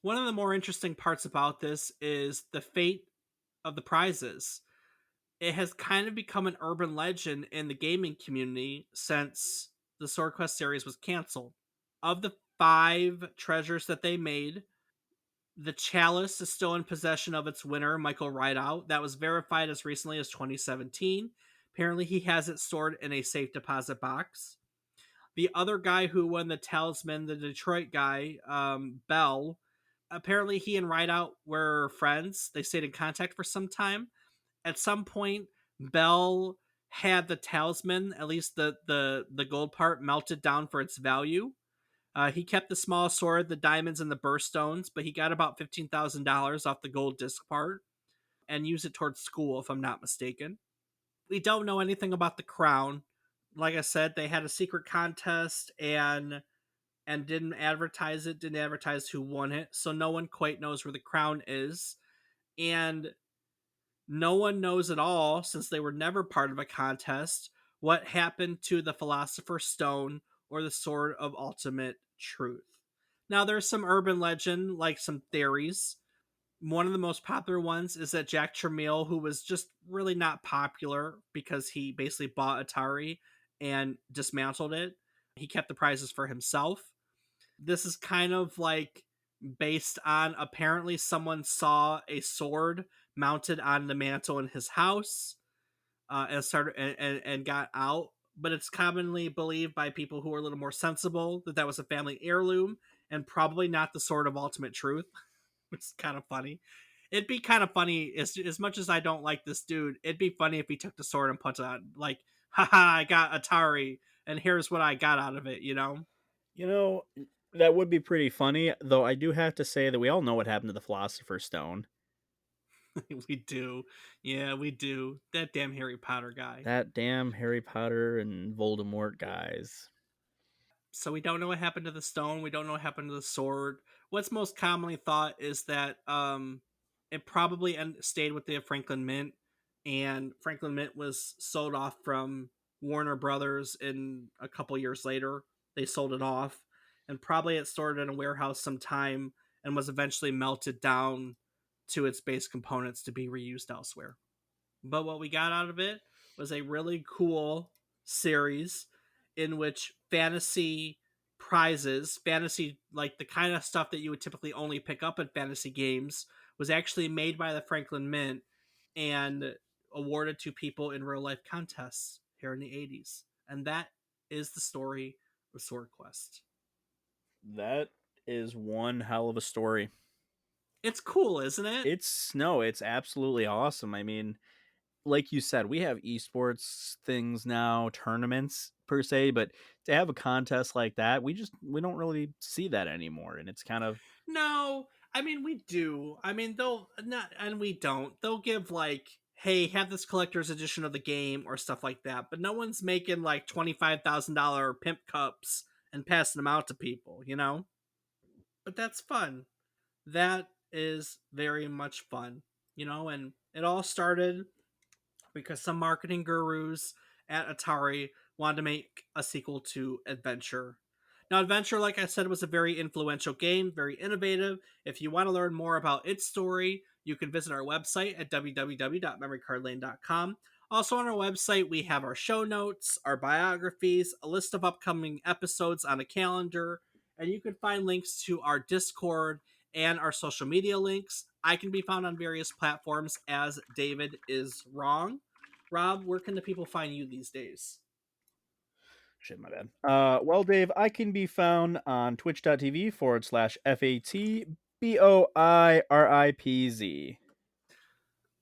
one of the more interesting parts about this is the fate of the prizes. It has kind of become an urban legend in the gaming community since the Swordquest series was canceled. Of the five treasures that they made, the chalice is still in possession of its winner, Michael Rideout. That was verified as recently as 2017. Apparently, he has it stored in a safe deposit box. The other guy who won the talisman, the Detroit guy, Bell, apparently he and Rideout were friends. They stayed in contact for some time. At some point, Bell had the talisman, at least the gold part, melted down for its value. He kept the small sword, the diamonds, and the birthstones, but he got about $15,000 off the gold disc part and used it towards school, if I'm not mistaken. We don't know anything about the crown. Like I said, they had a secret contest and didn't advertise it, didn't advertise who won it, so no one quite knows where the crown is. And no one knows at all, since they were never part of a contest, what happened to the Philosopher's Stone or the Sword of Ultimate Truth. Now, there's some urban legend, like some theories. One of the most popular ones is that Jack Tramiel, who was just really not popular because he basically bought Atari and dismantled it, he kept the prizes for himself. This is kind of like based on apparently someone saw a sword mounted on the mantle in his house and started and got out. But it's commonly believed by people who are a little more sensible that that was a family heirloom and probably not the Sword of Ultimate Truth, which is kind of funny. It'd be kind of funny as much as I don't like this dude. It'd be funny if he took the sword and put it on like, haha, I got Atari, and here's what I got out of it. You know, You know, that would be pretty funny, though I do have to say that we all know what happened to the Philosopher's Stone. we do, yeah, we do. That damn Harry Potter guy. That damn Harry Potter and Voldemort guys. So we don't know what happened to the stone. We don't know what happened to the sword. What's most commonly thought is that it probably stayed with the Franklin Mint. and Franklin Mint was sold off from Warner Brothers in a couple years later. They sold it off, and probably it stored in a warehouse sometime and was eventually melted down to its base components to be reused elsewhere. But what we got out of it was a really cool series in which fantasy prizes, fantasy, like the kind of stuff that you would typically only pick up at fantasy games, was actually made by the Franklin Mint and awarded to people in real life contests here in the 80s. And that is the story of Sword Quest. That is one hell of a story. It's cool, isn't it? It's no, it's absolutely awesome. I mean, like you said, we have esports things now, tournaments per se, but to have a contest like that, we don't really see that anymore, and it's kind of No, I mean we do. I mean they'll not, and we don't. They'll give like, hey, have this collector's edition of the game or stuff like that. But no one's making like $25,000 pimp cups and passing them out to people, you know. But that's fun. That is very much fun, you know. And it all started because some marketing gurus at Atari wanted to make a sequel to Adventure. Now, Adventure, like I said, was a very influential game, very innovative. If you want to learn more about its story, you can visit our website at www.memorycardlane.com. Also, on our website, we have our show notes, our biographies, a list of upcoming episodes on a calendar, and you can find links to our Discord and our social media links. I can be found on various platforms as David is Wrong. Rob, where can the people find you these days? shit, my bad. Well, Dave, I can be found on twitch.tv/FATBOIRIPZ.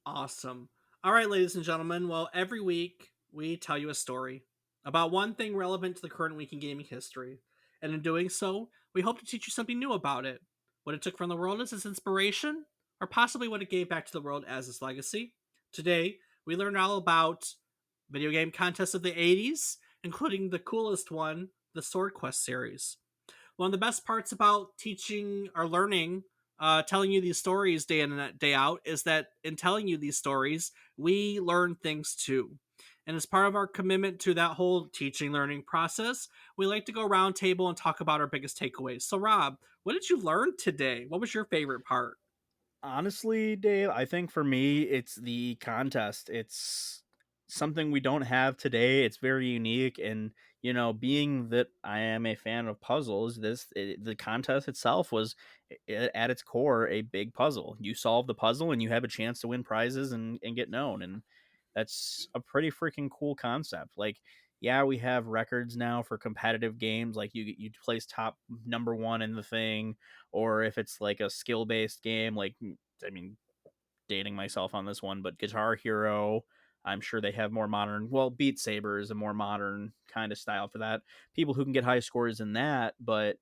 Awesome. All right, ladies and gentlemen. Well, every week we tell you a story about one thing relevant to the current week in gaming history. And in doing so, we hope to teach you something new about it. What it took from the world as its inspiration, or possibly what it gave back to the world as its legacy. Today, we learned all about video game contests of the 80s, including the coolest one, the Swordquest series. One of the best parts about teaching or learning, telling you these stories day in and day out, is that in telling you these stories, we learn things too. And as part of our commitment to that whole teaching learning process, we like to go round table and talk about our biggest takeaways. So, Rob, what did you learn today? What was your favorite part? Honestly, Dave, I think for me, it's the contest. It's something we don't have today. It's very unique, and being that I am a fan of puzzles, the contest itself was at its core a big puzzle. You solve the puzzle, and you have a chance to win prizes and get known, and that's a pretty freaking cool concept. Like, yeah, we have records now for competitive games, like you place top number one in the thing, or if it's like a skill based game, like I mean, dating myself on this one, but Guitar Hero, I'm sure they have more modern. Well, Beat Saber is a more modern kind of style for that. People who can get high scores in that, but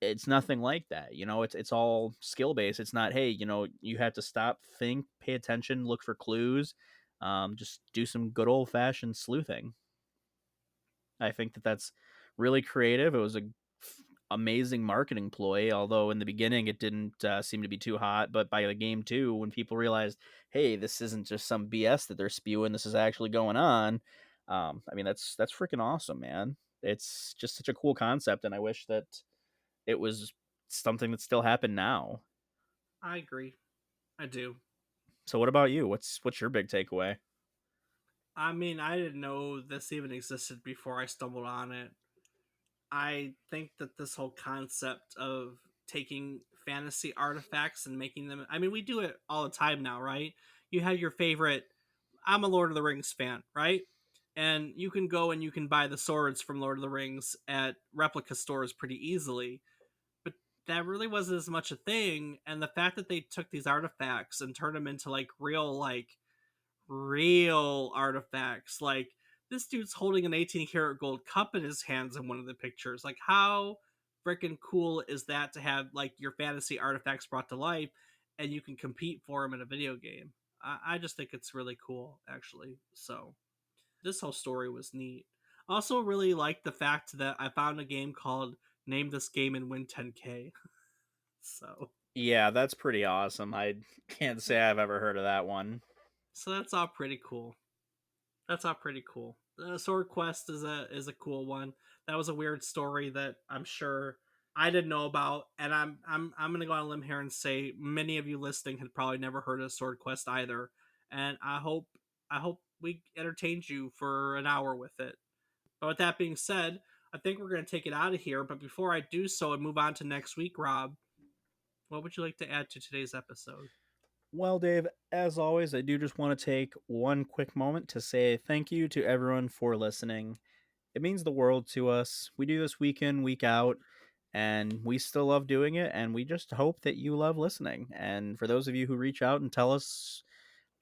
it's nothing like that. It's all skill based. It's not, hey, you have to stop, think, pay attention, look for clues, just do some good old fashioned sleuthing. I think that that's really creative. It was a amazing marketing ploy, although in the beginning it didn't seem to be too hot. But by the game two, when people realized, hey, this isn't just some BS that they're spewing, this is actually going on. I mean, that's freaking awesome, man. It's just such a cool concept, and I wish that it was something that still happened now. I agree. I do. So, what about you? What's your big takeaway? I mean, I didn't know this even existed before I stumbled on it. I think that this whole concept of taking fantasy artifacts and making them, I mean, we do it all the time now, right? You have your favorite, I'm a Lord of the Rings fan, right? And you can go and you can buy the swords from Lord of the Rings at replica stores pretty easily. But that really wasn't as much a thing. And the fact that they took these artifacts and turned them into like real artifacts. Like this dude's holding an 18 karat gold cup in his hands in one of the pictures. Like how freaking cool is that to have like your fantasy artifacts brought to life and you can compete for them in a video game? I just think it's really cool, actually. So this whole story was neat. Also, really like the fact that I found a game called Name This Game and Win 10K. So Yeah, that's pretty awesome. I can't say I've ever heard of that one. So that's all pretty cool. That's all pretty cool. Sword Quest is a cool one. That was a weird story that I'm sure I didn't know about, and I'm gonna go on a limb here and say many of you listening had probably never heard of Sword Quest either. And I hope we entertained you for an hour with it. But with that being said, I think we're gonna take it out of here. But before I do so and move on to next week, Rob, what would you like to add to today's episode? Well, Dave, as always, I do just want to take one quick moment to say thank you to everyone for listening. It means the world to us. We do this week in, week out, and we still love doing it. And we just hope that you love listening. And for those of you who reach out and tell us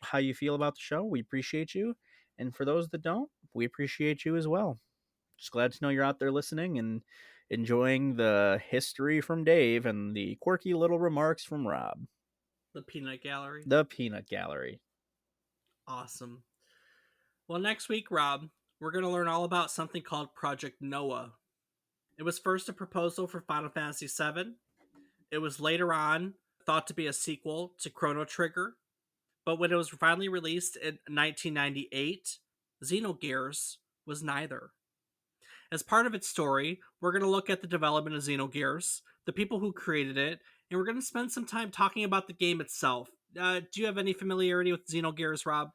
how you feel about the show, we appreciate you. And for those that don't, we appreciate you as well. Just glad to know you're out there listening and enjoying the history from Dave and the quirky little remarks from Rob. The Peanut Gallery. The Peanut Gallery. Awesome. Well, next week, Rob, we're going to learn all about something called Project Noah. It was first a proposal for Final Fantasy VII. It was later on thought to be a sequel to Chrono Trigger. But when it was finally released in 1998, Xenogears was neither. As part of its story, we're going to look at the development of Xenogears, the people who created it, and we're going to spend some time talking about the game itself. Do you have any familiarity with Xenogears, Rob?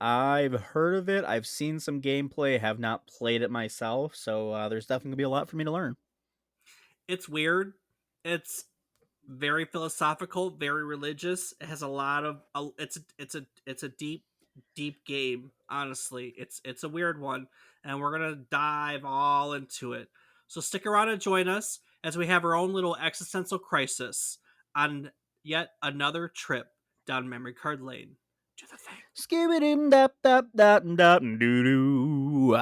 I've heard of it. I've seen some gameplay, have not played it myself, so there's definitely going to be a lot for me to learn. It's weird. It's very philosophical, very religious. It has a lot of it's a deep game. Honestly, it's a weird one, and we're gonna dive all into it. So stick around and join us as we have our own little existential crisis on yet another trip down memory card lane. Do the thing. Skibidi dap dap dap dap doo doo.